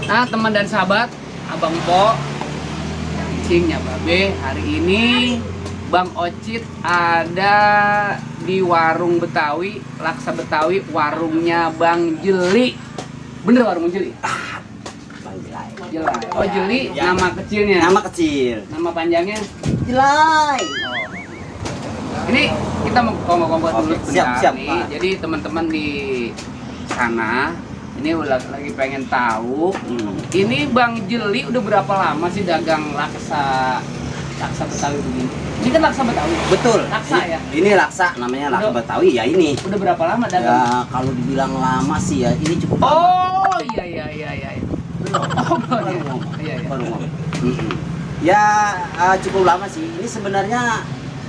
Nah, teman dan sahabat, Abang Po, cingnya Babe, hari ini Bang Ocit ada di warung Betawi, Laksa Betawi, warungnya Bang Jeli. Bener warung Jeli? Bang Jelai. Jelai. Oh, Jeli, Ya. nama kecilnya. Nama kecil. Nama panjangnya? Jelai. Ini kita mau ngomong-ngomong dulu Oke, siap, sebentar siap, nih. Pak. Jadi teman-teman di sana ini lagi pengen tahu, ini Bang Jeli udah berapa lama sih dagang laksa Betawi begini? Ini kan laksa Betawi. Betul. Laksa ya? Ini laksa, namanya laksa Udah. Betawi ya ini. Udah berapa lama dagang? Ya kalau dibilang lama sih ya ini cukup lama. Oh, iya. Belum. Oh, belum. Baru ngomong. Iya. Baru ngomong. Ya cukup lama sih. Ini sebenarnya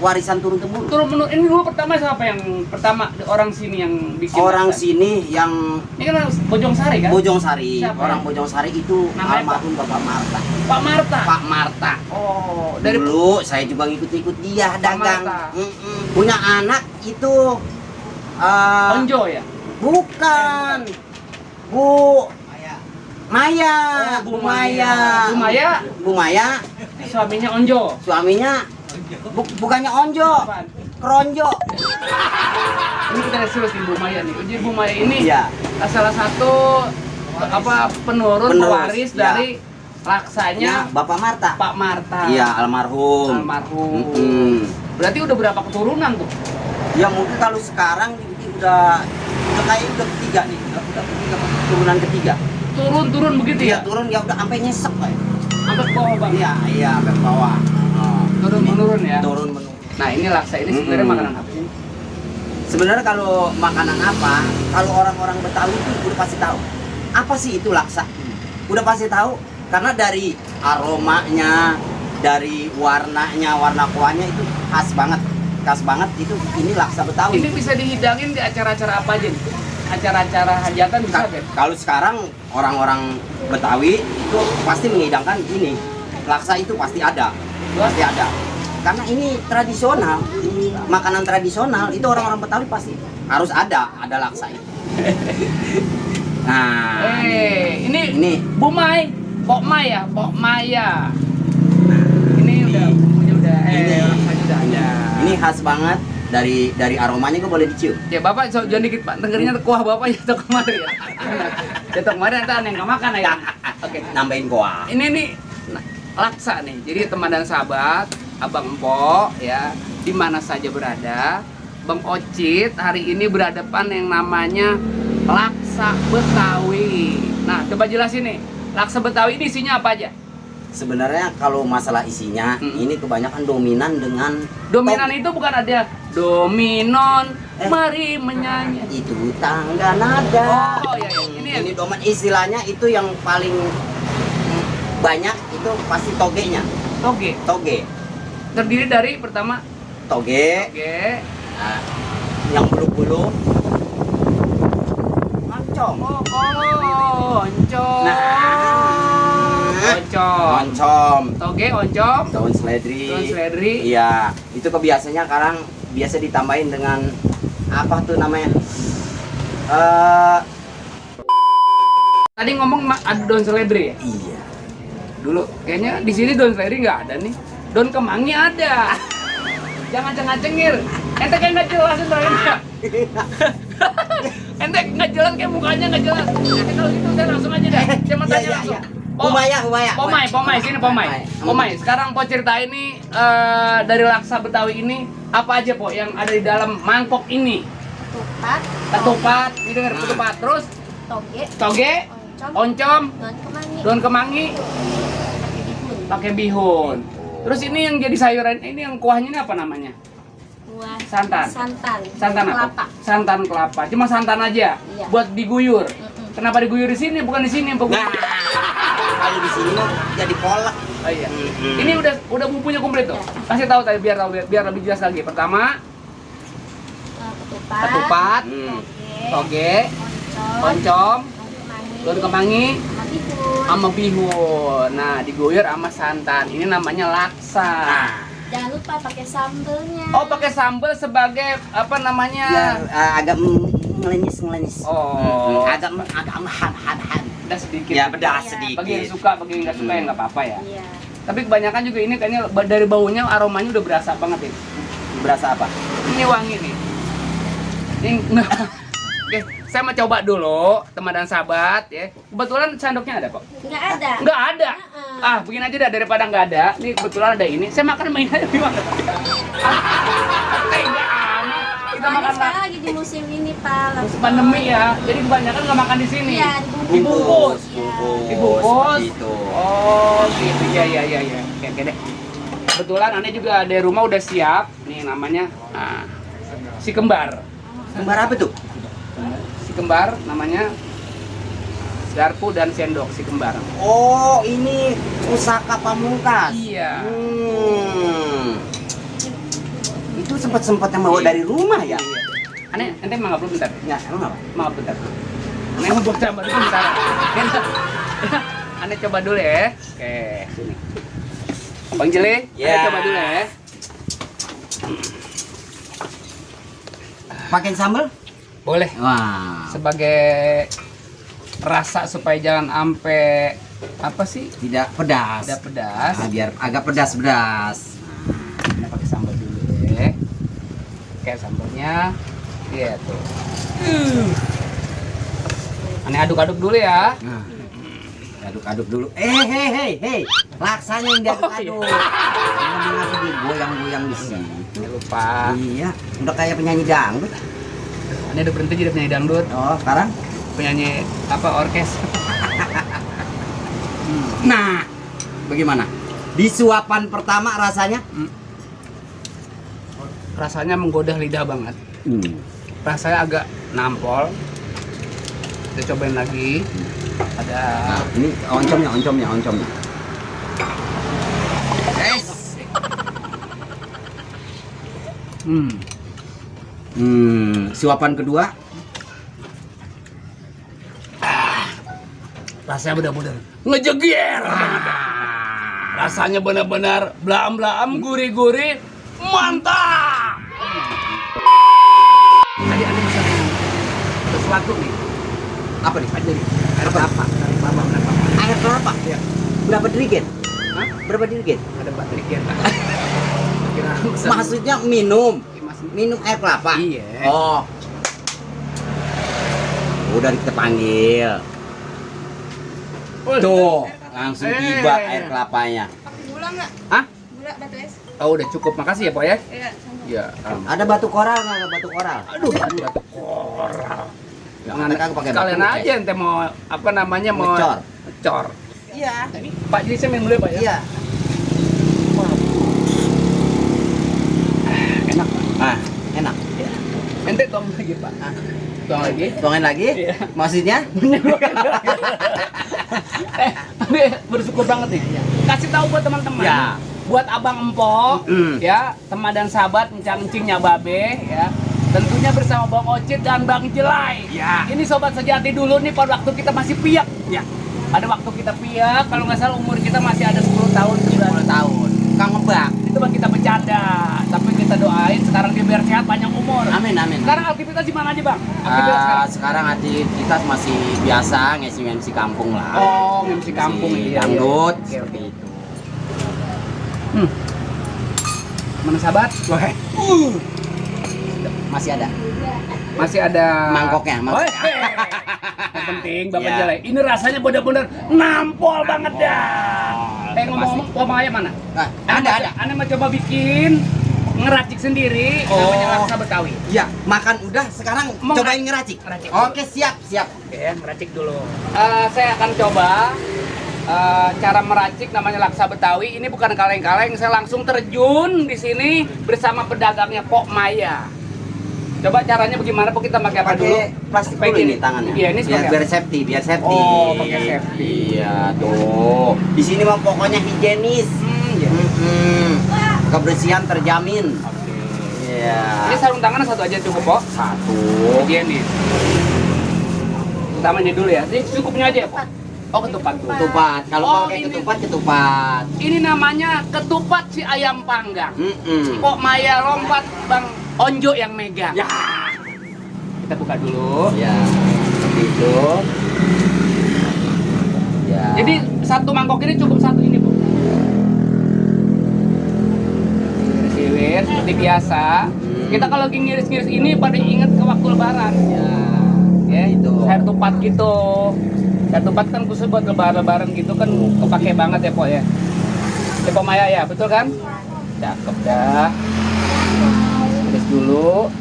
warisan turun temurun. Turun menurun. Ini dulu pertama siapa yang pertama orang sini yang bikin? Orang laksa? sini yang Ini kan Bojong Sari kan? Bojong Sari. Siapa Orang ya? Bojong Sari itu Namanya almarhum Bapak Marta. Pak Marta. Pak Marta. Oh, dari Dulu saya juga ngikut-ikut dia Pak dagang. Marta. Punya anak itu Onjo ya? bukan Bu Maya. Oh, Bu Maya. Bu Maya, Bu Maya suaminya Onjo. suaminya bukannya Onjo, Apaan? Kronjo. Ini kita lihat serius nih Bu Maya nih. Jadi Bu Maya ini Iya. salah satu penurun Penerus, pewaris ya. dari laksanya Bapak Marta. Pak Marta. Iya, almarhum. Almarhum. Mm-mm. Berarti udah berapa keturunan tuh? Ya mungkin kalau sekarang ini udah kayak udah ketiga nih, udah ketiga, turunan ketiga. Turun begitu Iya, ya? turun ya udah sampai nyesek kayak. Sampai ke bawah Bang. Iya, sampai ke bawah. Oh, Turun ini menurun ya? Turun menurun. Nah, ini laksa ini sebenarnya Mm-mm. makanan apa sih? Sebenarnya kalau makanan apa, kalau orang-orang Betawi itu udah pasti tahu. Apa sih itu laksa? Udah pasti tahu karena dari aromanya, dari warnanya, warna kuahnya itu khas banget. Khas banget itu ini laksa Betawi. Ini bisa dihidangin di acara-acara apa aja nih? Acara-acara hajatan bisa kan? Kalau sekarang orang-orang Betawi itu pasti mengidangkan ini. Laksa itu pasti ada. Pasti ada. Karena ini tradisional, makanan tradisional itu orang-orang Betawi pasti harus ada laksa itu. Nah, Ini Bu Mai, Pok Maya, Pok Maya. Ini udah ini laksanya udah ada. ini khas banget dari aromanya gue boleh dicium. Ya Bapak jangan dikit Pak, dengerinnya kuah Bapak jatuh kemari ya. Jatuh kemari nanti ada yang nggak makan ya. Oke. Nambahin kuah. Ini nih laksa nih. Jadi teman dan sahabat, Abang Empo ya, di mana saja berada, Bang Ocit hari ini berhadapan yang namanya laksa Betawi. Nah, coba jelasin nih. Laksa Betawi ini isinya apa aja? Sebenarnya kalau masalah isinya ini kebanyakan dominan dengan Dominan itu bukan ada dominon, mari menyanyi. itu tangga nada. Oh iya. Ini doman istilahnya itu yang paling banyak itu pasti togenya. Oke. Toge. Terdiri dari pertama Toge. oke. Nah, yang bulu-bulu oncom. Oncom. Oncom. Oncom. Toge, oncom. Daun seledri. Daun seledri. Iya, itu kebiasaannya sekarang biasa ditambahin dengan apa tuh namanya? Tadi ngomong ada daun seledri ya? Iya. Dulu kayaknya di sini daun seledri nggak ada nih. Daun kemangi ada. Jangan cengir. Ente kayak nggak jelasin terakhir. Ente nggak jelas kayak mukanya nggak jelas. Nanti kalau gitu saya langsung aja deh. Saya mau tanya langsung. Pomai, sini Pomai. Pomai, sekarang Po ceritain ini dari laksa Betawi ini apa aja Po yang ada di dalam mangkok ini? Ketupat, ini dengar ketupat. Terus toge, oncom, daun kemangi, pakai bihun. Terus ini yang jadi sayuran, ini yang kuahnya ini apa namanya? Santan. Santan apa? Kelapa. Santan kelapa. Cuma santan aja. Iya. Buat diguyur. Kenapa diguyur di sini? Bukan di sini, Pak. Nah, kalau di sini mah jadi kolak. Oh iya. Ini udah bumbunya komplit tuh. Kasih tahu tadi biar lebih jelas lagi. Pertama, ketupat, toge, oncom, daun kemangi, sama bihun. Nah, diguyur sama santan. Ini namanya laksa. Jangan lupa pakai sambelnya. Oh, pakai sambal sebagai apa namanya? Biar agak ngelenyis. Oh. Agak han. pedas sedikit. Ya pedas Iya. sedikit. Bagi yang suka, bagi yang nggak suka ya nggak apa-apa ya. Iya. Tapi kebanyakan juga ini kayaknya dari baunya, aromanya udah berasa banget ya. Berasa apa? Ini wangi nih. Ini, nah, oke, saya mau coba dulu, teman dan sahabat ya. Kebetulan sendoknya ada kok. Nggak ada. Nggak ada. Heeh. Ah, begini aja dah daripada nggak ada. Nih kebetulan ada ini. Saya makan main aja gimana? Tega amat. Kita Soalnya makan sekarang lagi di musim ini, Pak. musim pandemi ya. Jadi kebanyakan nggak makan di sini. Iya, Dibungkus. Dibungkus. Seperti itu. Oh, gitu ya ya ya ya. Oke deh. Kebetulan Ane juga dari rumah udah siap. Nih namanya si kembar. Kembar apa tuh? Si kembar namanya garpu dan sendok si kembar. Oh, ini pusaka pamungkas. Iya. Itu sempat yang bawa dari rumah ya? Ane, ente mangap dulu bentar. Ya, emang apa? Maaf bentar. Ane mau coba dulu bentar. Ane coba dulu ya. Oke, sini. Bang Jele, Ya. Ane coba dulu ya. Pakai sambal? Boleh. Wah. Sebagai rasa supaya jangan ampe apa sih? Tidak pedas. Tidak pedas. Nah, biar agak pedas-pedas. Kita pakai sambal dulu ya. Oke, sambalnya. Iya tuh. Ane aduk-aduk dulu ya. Nah, aduk-aduk dulu. Hei. Laksanya yang diaduk-aduk. Mengapa digoyang-goyang di sini? Jangan lupa. Iya, udah kayak penyanyi dangdut. Ane udah berhenti jadi penyanyi dangdut. Oh, sekarang? Penyanyi apa orkes. Nah, bagaimana? Di suapan pertama rasanya? Rasanya menggoda lidah banget. Rasanya agak nampol. Kita cobain lagi. Ada Nah, ini oncomnya. Guys. Suapan kedua. rasanya benar-benar ngejeger banget. Rasanya benar-benar belam-belam, gurih-gurih, mantap. Tadi ada sesuatu nih. Apa nih? Ada nih. Air kelapa. Air kelapa? Iya. Berapa dirigen? Hah? Berapa dirigen? Ada baterai kita. Kira Maksudnya minum air kelapa? Iya. Oh. Udah kita panggil. Tuh, langsung tiba air kelapanya. Pakai gula nggak? Hah? Gula batu es? Oh, udah cukup. Makasih ya, Pak ya. Iya, sama. Iya. Ada batu koral nggak? Batu koral? Aduh, batu koral. Jangan kagak pakai Kalian batu aja ente mau apa namanya mau Ngecor. ngecor. Iya. Pak, jadi saya main dulu ya, Pak ya. Iya. Enak, Pak. Ah, enak. Iya. Ente tuang lagi, Pak. Tuang lagi. Tuangin lagi? Iya. Maksudnya? Tapi bersyukur banget nih. Kasih tahu buat teman-teman. Ya. Buat abang empok, ya, teman dan sahabat encang-encingnya Babe, ya. Tentunya bersama Bang Ocit dan Bang Jelai. Ya. Ini sobat sejati dulu nih pada waktu kita masih piak. Ya. Ada waktu kita piak, kalau nggak salah umur kita masih ada 10 tahun, 10 tahun. Kang Ngebak. Itu mah kita bercanda, tapi kita doain sekarang dia biar sehat panjang umur. Amin, amin. Sekarang aktivitas di mana aja, Bang? Aktivitas sekarang. Sekarang aktivitas masih biasa ngisi kampung lah. Oh, MC kampung Ngisi iya, dangdut, iya. seperti itu. Mana sahabat? Masih ada Masih ada mangkoknya. Oh, yang penting Bapak Iya. Jalai, ini rasanya bener-bener nampol banget dah. Ngomong-ngomong, pomaya mana? Nah, ada. Anda mau coba bikin ngeracik sendiri namanya laksa Betawi. Ya, makan udah, sekarang Mau cobain ngeracik. Ngeracik. Oke, siap. Oke ya, ngeracik dulu. Saya akan coba cara meracik namanya laksa Betawi. Ini bukan kaleng-kaleng, saya langsung terjun di sini bersama pedagangnya Pok Maya. Coba caranya bagaimana? Pok, kita pakai apa dulu? Plastik Pakai dulu ini. ini tangannya. Iya, ini sebagai biar safety, Oh, pakai safety. Iya, tuh. Di sini mah pokoknya higienis. Iya. Kebersihan terjamin. Oke. Iya. Ini sarung tangan satu aja cukup, Pok. Satu. Higienis. Utamanya dulu ya. Ini cukupnya aja ya, Pok. Oh, ketupat dulu. Ketupat. Kalau Oh, pakai ini. ketupat. Ini namanya ketupat si ayam panggang. Pok Maya lompat, Bang Onjo yang megang. Ya. Kita buka dulu. Ya. Seperti itu. satu mangkok ini cukup satu ini, Bu. Iris-iris seperti biasa. Kita kalau lagi ngiris-ngiris ini pada inget ke waktu lebaran. Ya itu. Sayur tupat gitu. Sayur tupat kan khusus buat lebaran gitu kan kepake banget ya, Po ya. Ya, Po Maya ya, betul kan? Cakep dah. Iris dulu.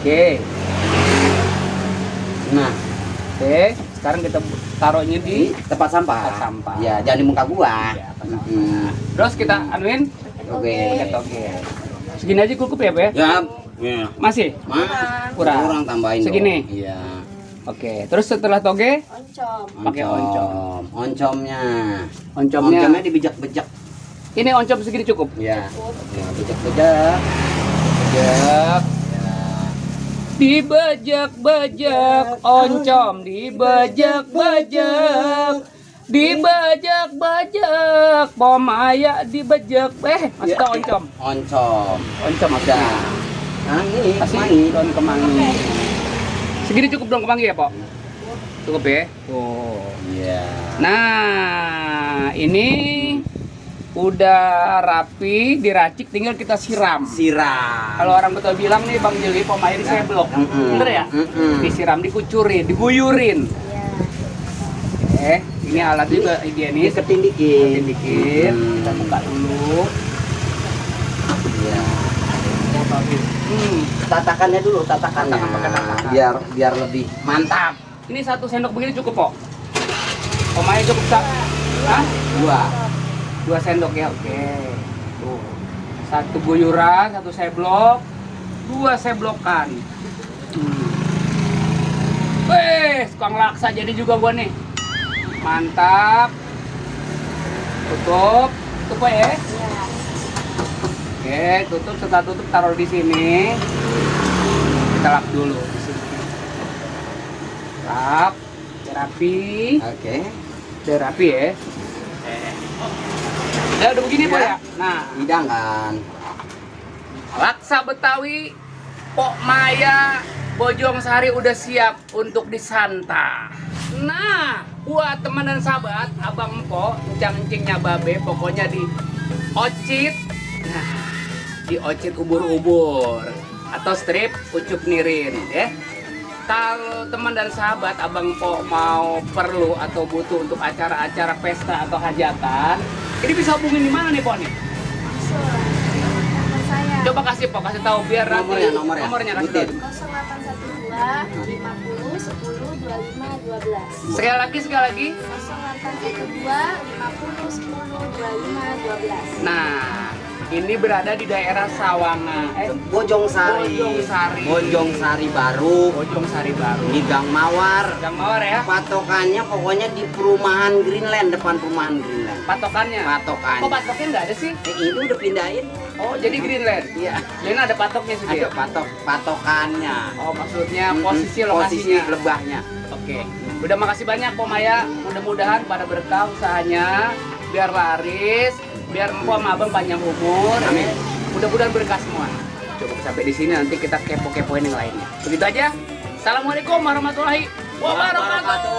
Oke. Nah, Oke, sekarang kita taruhnya di tempat sampah. Tempat sampah. Ya, jangan di muka gua. Ya, terus kita anuin. Oke. Oke. Segini aja cukup ya, Pak ya? Ya. Masih? Kurang. Kurang tambahin. Segini? Dong. Iya. Oke, terus setelah toge Oncom. pakai oncom. Oncomnya. Oncomnya dibejak-bejak. ini oncom segini cukup. Ya. Ya, bejak-bejak. Bejak. Dibejak-bejak oncom, dibejak-bejak. Dibejak-bejak, Po Maya dibejak. Masih tahu oncom. Oncom. Oncom Ada. Nah, ini kasih kemangi. daun kemangi. Segini cukup daun kemangi ya, Po? Cukup ya? Tuh. Iya. Nah, ini udah rapi, diracik, tinggal kita siram. Siram. Kalau orang betul bilang nih, Bang Jeli, Po Maya diseblok. Bener ya? Disiram, dikucurin, diguyurin. Ini alat juga higienis. Diketin dikit. Diketin dikit. Kita buka dulu. Iya. Tatakannya dulu, tatakannya. Tatakan pakai tatakan. Biar lebih mantap. Ini 1 sendok begini cukup, Po? Po Maya cukup Hah? 2 sendok ya, oke. Tuh. 1 guyuran, 1 seblok, 2 seblokan. Wih, tukang laksa jadi juga gua nih. Mantap. Tutup, tutup ya. Oke, tutup. Setelah tutup taruh di sini. Kita lap dulu. Lap, biar rapi. Oke. Biar rapi ya. Ya udah begini, Po ya. Nah, Hidangan. laksa Betawi Pok Maya Bojong Sari udah siap untuk disantap. Nah, buat teman dan sahabat, Abang Empok, encang-encingnya Babe, pokoknya di ocit. Nah, di ocit ubur-ubur atau strip ucup nirin ya. Kalau teman dan sahabat Abang Empok mau perlu atau butuh untuk acara-acara pesta atau hajatan, ini bisa hubungin di mana nih, Pok nih? Nomor saya. Coba kasih, Pok, kasih tahu biar Nomornya, nomornya kasih Sebutin. tahu. 0812 50 10 25 12. Sekali lagi. 0812 50 10 25 12. Nah, ini berada di daerah Sawangan. Bojong Sari. Bojong Sari Baru. Bojong Sari Baru. Di Gang Mawar. Gang Mawar ya. Patokannya pokoknya di perumahan Greenland, depan perumahan Greenland. Patokannya. Patokannya. Kok patoknya nggak ada sih? Ini udah pindahin. Oh, jadi Greenland. Iya. Jadi ada patoknya sih. Ada patokannya. Oh, maksudnya Posisi posisi lokasinya. lebahnya. Oke. Udah makasih banyak, Po Maya. Mudah-mudahan pada berkah usahanya biar laris, biar Empok sama Abang panjang umur. Amin. Mudah-mudahan berkah semua. Cukup sampai di sini, nanti kita kepo-kepoin yang lainnya. Begitu aja. Assalamualaikum warahmatullahi wabarakatuh.